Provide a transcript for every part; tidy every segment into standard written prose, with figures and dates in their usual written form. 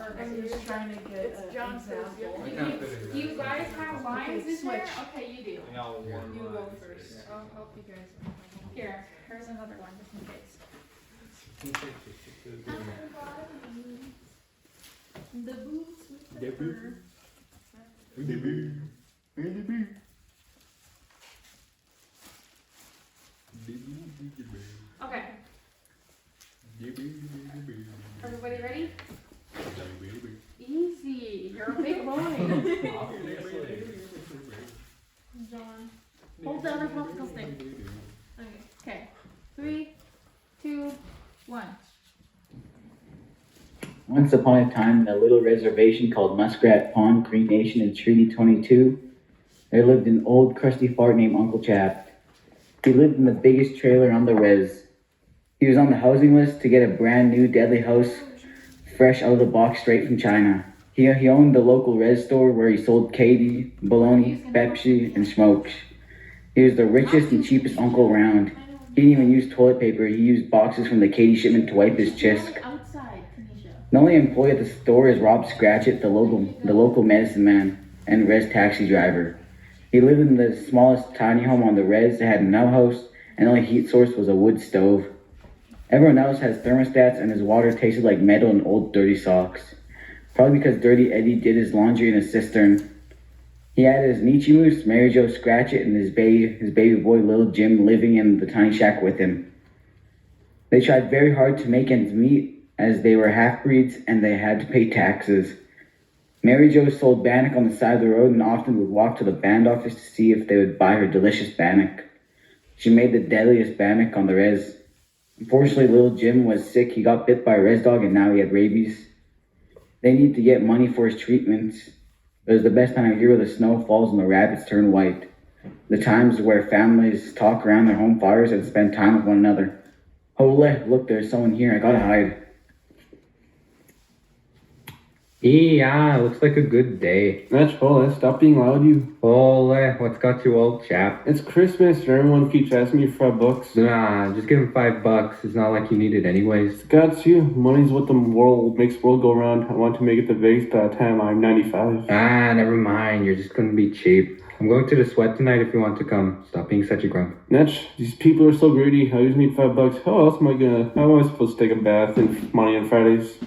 I'm just trying to get it's John example. Do you guys have lines in there? Okay, you do. You go first. I'll help you guys. Here, here's another one just in case. The boots with the fur. Okay. Everybody ready? Easy. You're a big boy. John. Hold the other popsicle stick. Okay. 3, 2, 1. Once upon a time, in a little reservation called Muskrat Pond, Cree Nation in Treaty 22, there lived an old crusty fart named Uncle Chap. He lived in the biggest trailer on the res. He was on the housing list to get a brand new deadly house, fresh out of the box straight from China. He owned the local res store where he sold Katie, bologna, Pepsi, and smokes. He was the richest and cheapest uncle around. He didn't even use toilet paper. He used boxes from the Katie shipment to wipe his chisk. The only employee at the store is Rob Scratchett, the local medicine man and res taxi driver. He lived in the smallest tiny home on the res that had an outhouse, and the only heat source was a wood stove. Everyone else has thermostats, and his water tasted like metal and old dirty socks. Probably because Dirty Eddie did his laundry in a cistern. He had his Nietzsche Moose, Mary Jo Scratchett, and his baby boy Little Jim living in the tiny shack with him. They tried very hard to make ends meet, as they were half-breeds and they had to pay taxes. Mary Jo sold bannock on the side of the road and often would walk to the band office to see if they would buy her delicious bannock. She made the deadliest bannock on the res. Unfortunately, Little Jim was sick. He got bit by a res dog and now he had rabies. They need to get money for his treatments. It was the best time of year where the snow falls and the rabbits turn white. The times where families talk around their home fires and spend time with one another. Holy, look, there's someone here. I gotta hide. Yeah, looks like a good day. That's Ole, stop being loud, you. Ole, what's got you, old chap? It's Christmas and everyone keeps asking me for $5. Nah, just give him $5. It's not like you need it anyways. Got you. Money's what the world makes the world go around. I want to make it to Vegas by the time I'm 95. Ah, never mind. You're just gonna be cheap. I'm going to the sweat tonight if you want to come. Stop being such a grump. Netch, these people are so greedy. I just need $5. How else am I supposed to take a bath and money on Fridays?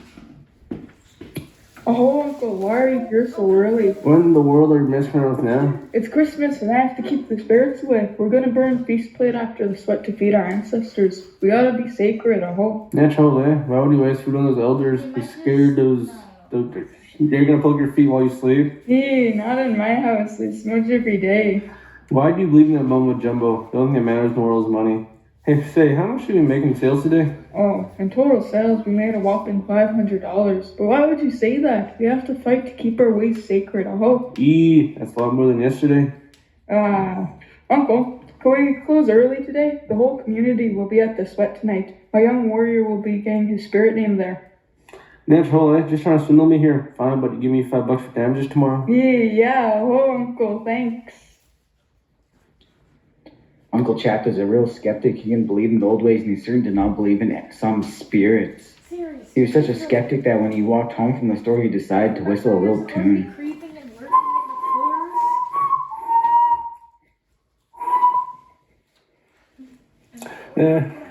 Oh, Uncle, why are you here so early? What in the world are you messing around with now? It's Christmas and I have to keep the spirits away. We're gonna burn feast plate after the sweat to feed our ancestors. We gotta be sacred, I hope. Netch, Ole, why would you waste food on those elders? Be scared those they're gonna poke your feet while you sleep? Hey, not in my house. They smudge every day. Why do you believe in that mumbo jumbo? The only thing that matters in the world is money. Hey, say, how much did we make in sales today? Oh, in total sales, we made a whopping $500. But why would you say that? We have to fight to keep our ways sacred, I hope. That's a lot more than yesterday. Uncle, can we close early today? The whole community will be at the sweat tonight. My young warrior will be getting his spirit name there. Natural, just trying to swindle me here. Fine, but you give me $5 for damages tomorrow? Yeah, oh, Uncle, thanks. Uncle Chap is a real skeptic. He didn't believe in the old ways, and he certainly did not believe in some spirits. Seriously. He was such a skeptic that when he walked home from the store, he decided to whistle a little tune.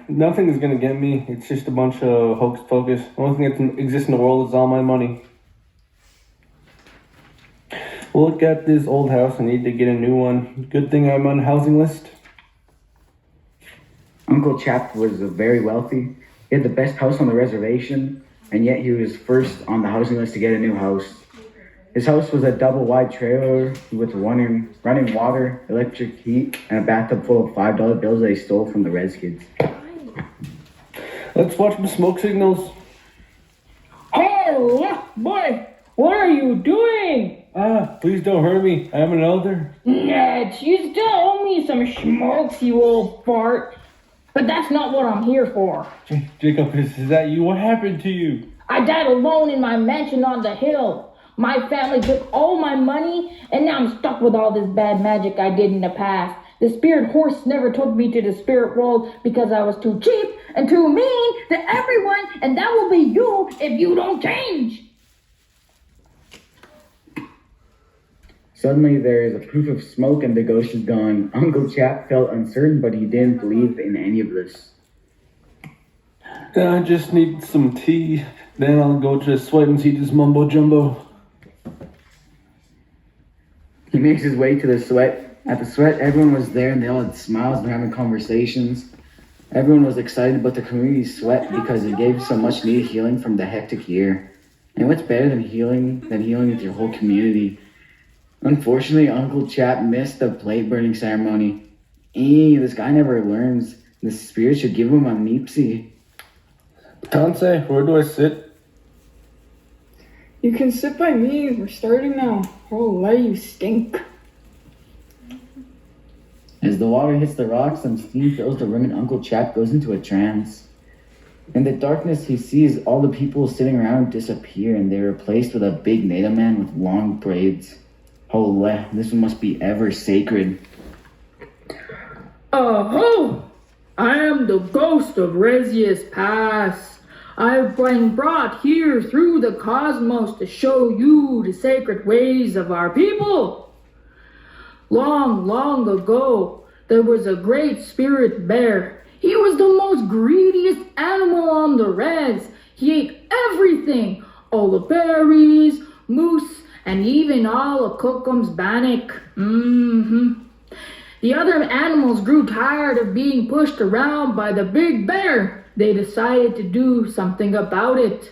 Nothing is gonna get me. It's just a bunch of hocus pocus. The only thing that exists in the world is all my money. Look at this old house. I need to get a new one. Good thing I'm on the housing list. Uncle Chap was very wealthy. He had the best house on the reservation, and yet he was first on the housing list to get a new house. His house was a double-wide trailer with running water, electric heat, and a bathtub full of $5 bills that he stole from the res kids. Let's watch the smoke signals. Oh, boy, what are you doing? Please don't hurt me. I'm an elder. Ned, you still owe me some schmaltz, you old fart. But that's not what I'm here for. Jacob, is that you? What happened to you? I died alone in my mansion on the hill. My family took all my money, and now I'm stuck with all this bad magic I did in the past. The spirit horse never took me to the spirit world because I was too cheap and too mean to everyone, and that will be you if you don't change. Suddenly, there is a proof of smoke and the ghost is gone. Uncle Chap felt uncertain, but he didn't believe in any of this. I just need some tea. Then I'll go to the sweat and see this mumbo jumbo. He makes his way to the sweat. At the sweat, everyone was there and they all had smiles and were having conversations. Everyone was excited about the community sweat because it gave some much needed healing from the hectic year. And what's better than healing with your whole community? Unfortunately, Uncle Chap missed the plate burning ceremony. This guy never learns. The spirit should give him a meepsy. Tansei, where do I sit? You can sit by me. We're starting now. Oh, you stink. As the water hits the rocks, some steam fills the room and Uncle Chap goes into a trance. In the darkness, he sees all the people sitting around disappear and they're replaced with a big native man with long braids. Holy, this one must be ever sacred. Oh, I am the ghost of Reziest Pass. I've been brought here through the cosmos to show you the sacred ways of our people. Long, long ago, there was a great spirit bear. He was the most greediest animal on the res. He ate everything, all the berries, moose, and even all of Kokum's bannock. The other animals grew tired of being pushed around by the big bear. They decided to do something about it.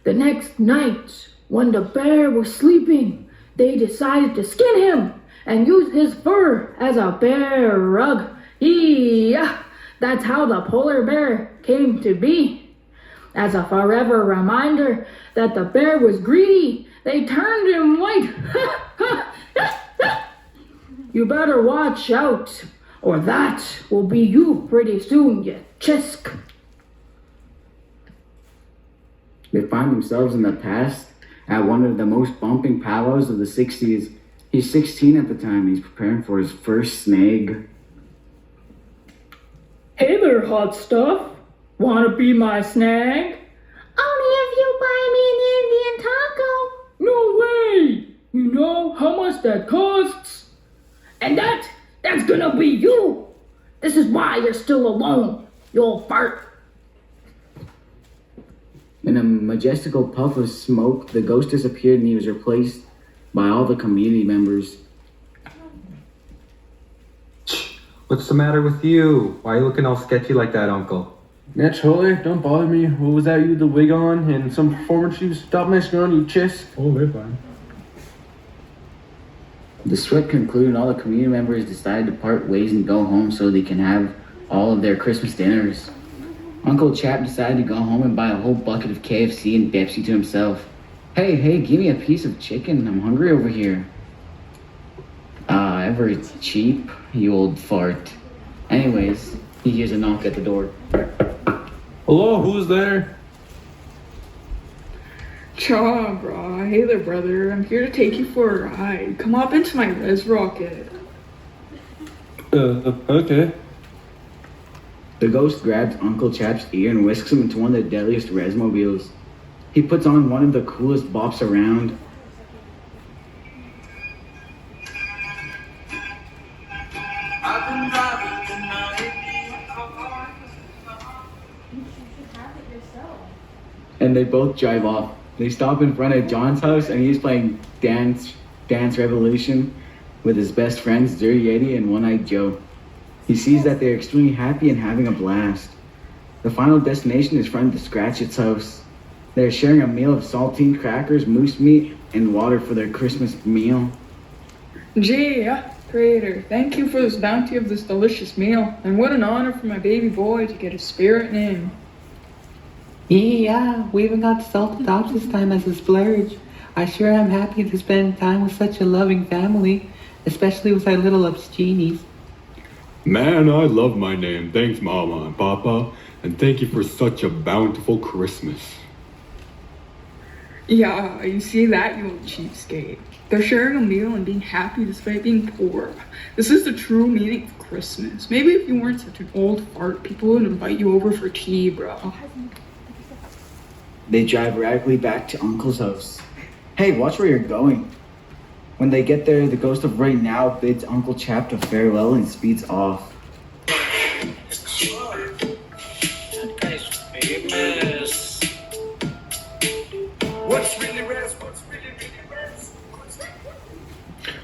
The next night, when the bear was sleeping, they decided to skin him and use his fur as a bear rug. Yeah, that's how the polar bear came to be. As a forever reminder that the bear was greedy, they turned him white. You better watch out, or that will be you pretty soon, you chisk. They find themselves in the past at one of the most bumping powwows of the 60s. He's 16 at the time. He's preparing for his first snag. Hey there, hot stuff. Wanna be my snag? Only if you buy me an Indian taco. No way! You know how much that costs? And that's gonna be you! This is why you're still alone, you old fart. In a majestical puff of smoke, the ghost disappeared and he was replaced by all the community members. What's the matter with you? Why are you looking all sketchy like that, Uncle? Naturally, don't bother me. What was that, you with the wig on and some performance shoes? Stop messing around, you chest. Oh, they're fine. The sweat concluded and all the community members decided to part ways and go home so they can have all of their Christmas dinners. Uncle Chap decided to go home and buy a whole bucket of KFC and Pepsi to himself. Hey, give me a piece of chicken. I'm hungry over here. Ever cheap, you old fart. Anyways, he hears a knock at the door. Hello, who's there? Cha, brah. Hey there, brother. I'm here to take you for a ride. Come up into my res rocket. Okay. The ghost grabs Uncle Chap's ear and whisks him into one of the deadliest resmobiles. He puts on one of the coolest bops around. And they both drive off. They stop in front of John's house and he's playing Dance Revolution with his best friends, Dirty Yeti and One-Eyed Joe. He sees that they're extremely happy and having a blast. The final destination is in front of the Scratchits house. They're sharing a meal of saltine crackers, moose meat, and water for their Christmas meal. Gee, Creator, thank you for this bounty of this delicious meal. And what an honor for my baby boy to get a spirit name. Yeah, we even got salted out this time as a splurge. I sure am happy to spend time with such a loving family, especially with our little upsgeenies. Man, I love my name. Thanks, Mama and Papa, and thank you for such a bountiful Christmas. Yeah, you see that, you old cheapskate. They're sharing a meal and being happy despite being poor. This is the true meaning of Christmas. Maybe if you weren't such an old fart, people would invite you over for tea, bro. They drive radically back to Uncle's house. Hey, watch where you're going. When they get there, the ghost of right now bids Uncle Chap to farewell and speeds off.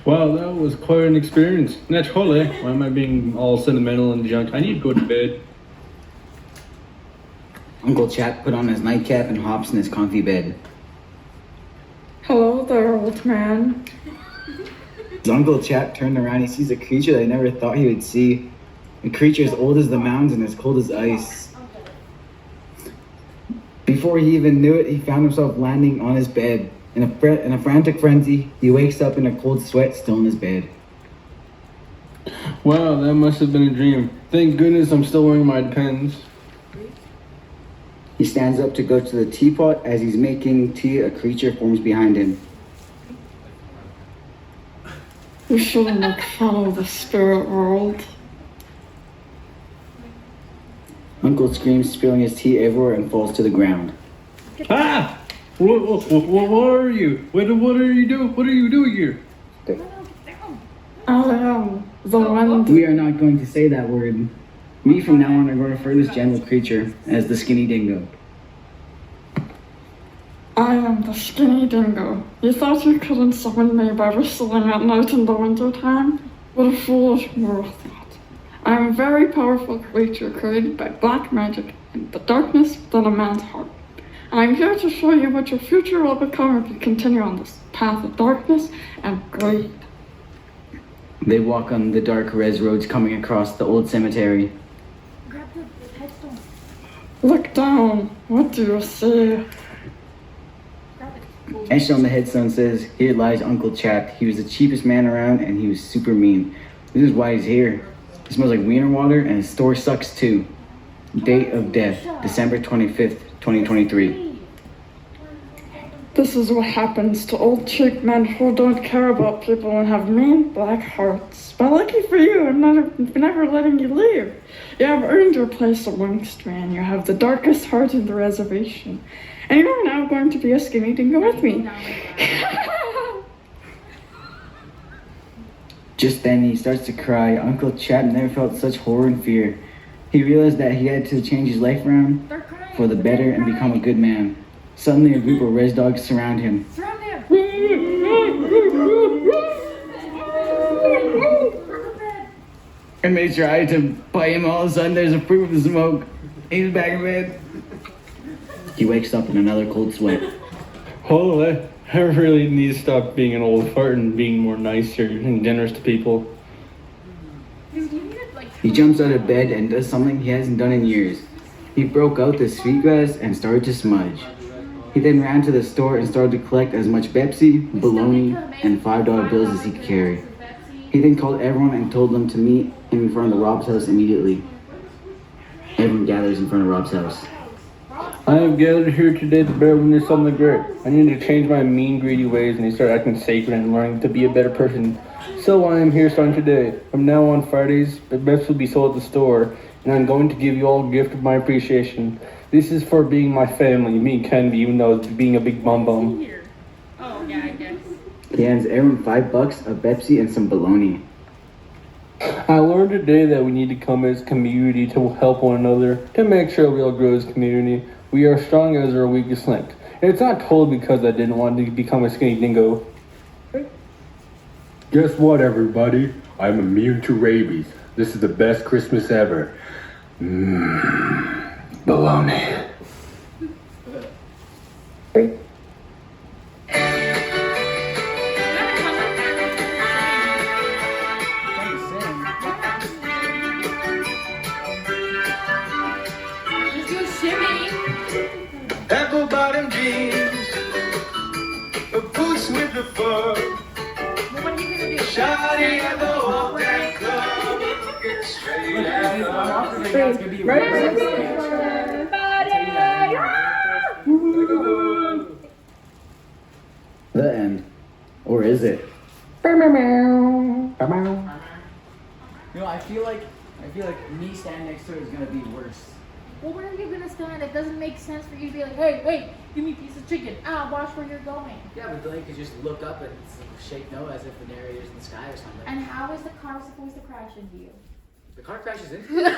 Wow, that was quite an experience. Naturally, why am I being all sentimental and junk? I need to go to bed. Uncle Chap put on his nightcap and hops in his comfy bed. Hello there, old man. As Uncle Chap turned around, he sees a creature that he never thought he would see. A creature as old as the mountains and as cold as ice. Before he even knew it, he found himself landing on his bed. In a frantic frenzy, he wakes up in a cold sweat, still in his bed. Wow, that must have been a dream. Thank goodness I'm still wearing my Depends. He stands up to go to the teapot. As he's making tea, a creature forms behind him. You shouldn't make fun of the spirit world. Uncle screams, spilling his tea everywhere, and falls to the ground. Ah! What are you? What are you doing? What are you doing here? I am the one. We are not going to say that word. We from now on are going to refer to this gentle creature as the skinny dingo. I am the skinny dingo. You thought you couldn't summon me by whistling at night in the winter time? What a foolish mortal thought. I am a very powerful creature created by black magic and the darkness within a man's heart. And I'm here to show you what your future will become if you continue on this path of darkness and greed. They walk on the dark res roads coming across the old cemetery. Grab the headstone. Look down. What do you see? Etched on the headstone says, "Here lies Uncle Chap. He was the cheapest man around and he was super mean. This is why he's here. It smells like wiener water and his store sucks too. Date of death, December 25th, 2023. This is what happens to old cheap men who don't care about people and have mean black hearts. But lucky for you, I'm never letting you leave. You have earned your place amongst me, and you have the darkest heart in the reservation. And you are now going to be a skinny dingo with me." Just then he starts to cry. Uncle Chap never felt such horror and fear. He realized that he had to change his life around for the better and become a good man. Suddenly a group of res dogs surround him. Surround him. And they try to bite him. All of a sudden there's a proof of smoke. He's back in bed. He wakes up in another cold sweat. Holy, I really need to stop being an old fart and being more nicer and generous to people. He jumps out of bed and does something he hasn't done in years. He broke out the sweetgrass and started to smudge. He then ran to the store and started to collect as much Pepsi, bologna, and $5 bills as he could carry. He then called everyone and told them to meet him in front of the Rob's house immediately. Everyone gathers in front of Rob's house. I have gathered here today to bear witness something great. I need to change my mean, greedy ways and start acting sacred and learning to be a better person. So I am here starting today. From now on Fridays, the best will be sold at the store, and I'm going to give you all a gift of my appreciation. This is for being my family, me and Candy, even though it's being a big bum bum. Oh, yeah, I guess. He hands everyone $5, a Pepsi, and some bologna. I learned today that we need to come as a community to help one another, to make sure we all grow as a community. We are strong as our weakest link. And it's not totally because I didn't want to become a skinny dingo. Guess what, everybody? I'm immune to rabies. This is the best Christmas ever. Baloney. Let's do a shimmy. Apple bottom jeans, boots with the fur. What are you gonna do? Shawty at the old that club, looking straight at The end. Or is it? You know, I feel like me standing next to it is gonna be worse. Well, where are you gonna stand? It doesn't make sense for you to be like, hey, give me a piece of chicken. Watch where you're going. Yeah, but then you could just look up and shake no as if the narrator's in the sky or something. And how is the car supposed to crash into you? The car crashes into you.